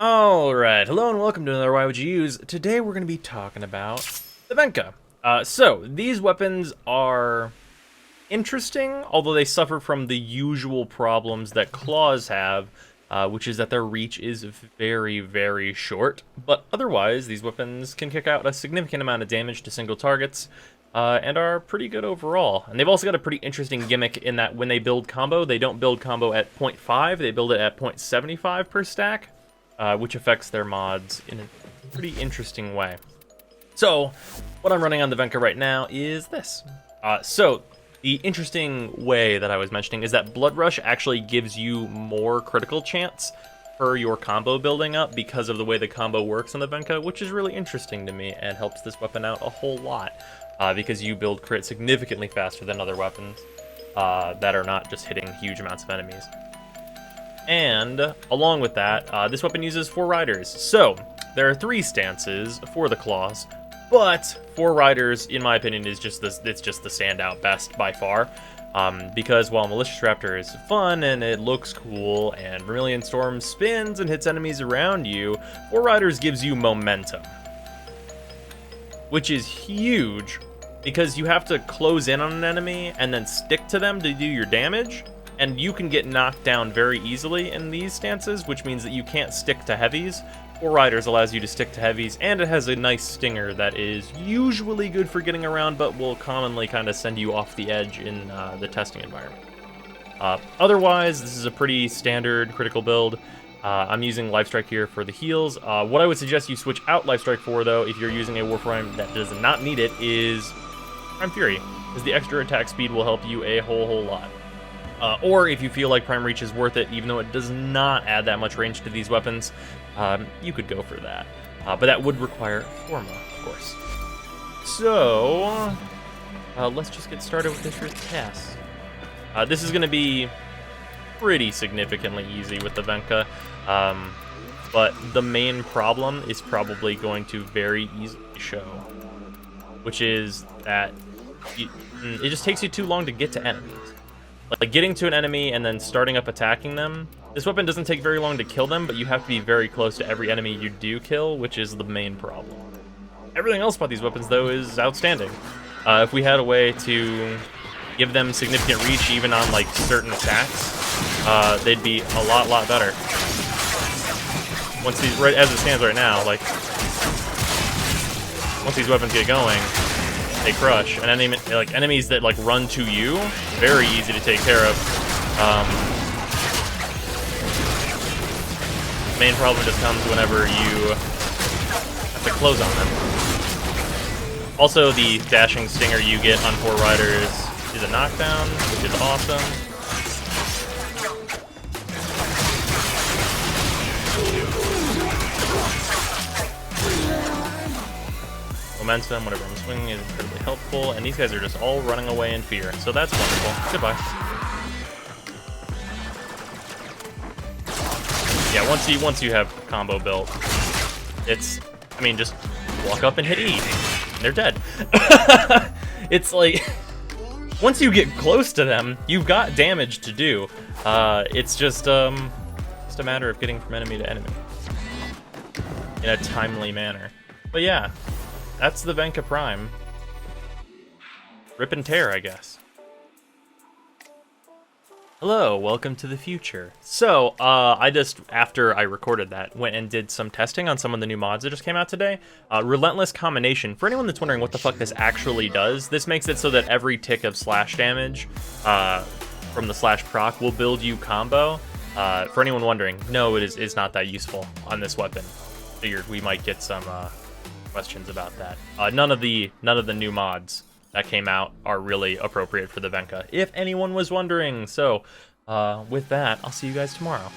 Alright, hello and welcome to another Why Would You Use. Today we're going to be talking about the Venka. So, these weapons are interesting, although they suffer from the usual problems that claws have, which is that their reach is very, very short. But otherwise, these weapons can kick out a significant amount of damage to single targets, and are pretty good overall. And they've also got a pretty interesting gimmick in that when they build combo, they don't build combo at 0.5, they build it at 0.75 per stack. Which affects their mods in a pretty interesting way. So, what I'm running on the Venka right now is this. So, the interesting way that I was mentioning is that Blood Rush actually gives you more critical chance for your combo building up because of the way the combo works on the Venka, which is really interesting to me and helps this weapon out a whole lot. Because you build crit significantly faster than other weapons that are not just hitting huge amounts of enemies. And along with that, this weapon uses 4 riders. So there are 3 stances for the claws, but 4 riders, in my opinion, is just it's just the standout best by far. Because while Malicious Raptor is fun and it looks cool, and Vermilion Storm spins and hits enemies around you, 4 riders gives you momentum, which is huge because you have to close in on an enemy and then stick to them to do your damage. And you can get knocked down very easily in these stances, which means that you can't stick to heavies. 4 riders allows you to stick to heavies, and it has a nice stinger that is usually good for getting around, but will commonly kind of send you off the edge in the testing environment. Otherwise, this is a pretty standard critical build. I'm using Lifestrike here for the heals. What I would suggest you switch out Lifestrike for, though, if you're using a Warframe that does not need it, is Prime Fury, because the extra attack speed will help you a whole lot. Or if you feel like Prime Reach is worth it, even though it does not add that much range to these weapons, you could go for that. But that would require Forma, of course. So, let's just get started with this test. This is going to be pretty significantly easy with the Venka, but the main problem is probably going to very easily show, which is that it just takes you too long to get to enemies. Like getting to an enemy and then starting up attacking them. This weapon doesn't take very long to kill them, but you have to be very close to every enemy you do kill, which is the main problem. Everything else about these weapons, though, is outstanding. If we had a way to give them significant reach even on like certain attacks, they'd be a lot better. Once these, right as it stands right now, like once these weapons get going, they crush, and enemies that like run to you, very easy to take care of. Main problem just comes whenever you have to close on them. Also, the dashing stinger you get on 4 riders is a knockdown, which is awesome. Momentum, whenever I'm swinging, is incredibly helpful, and these guys are just all running away in fear, so that's wonderful. Goodbye. Yeah, once you have combo built, just walk up and hit E, and they're dead. It's like, once you get close to them, you've got damage to do. It's just a matter of getting from enemy to enemy in a timely manner. But yeah. That's the Venka Prime. Rip and tear, I guess. Hello, welcome to the future. So, I just, after I recorded that, went and did some testing on some of the new mods that just came out today. Relentless Combination. For anyone that's wondering what the fuck this actually does, this makes it so that every tick of slash damage from the slash proc will build you combo. For anyone wondering, no, it is not that useful on this weapon. Figured we might get some questions about that. None of the new mods that came out are really appropriate for the Venka, if anyone was wondering. So, with that, I'll see you guys tomorrow.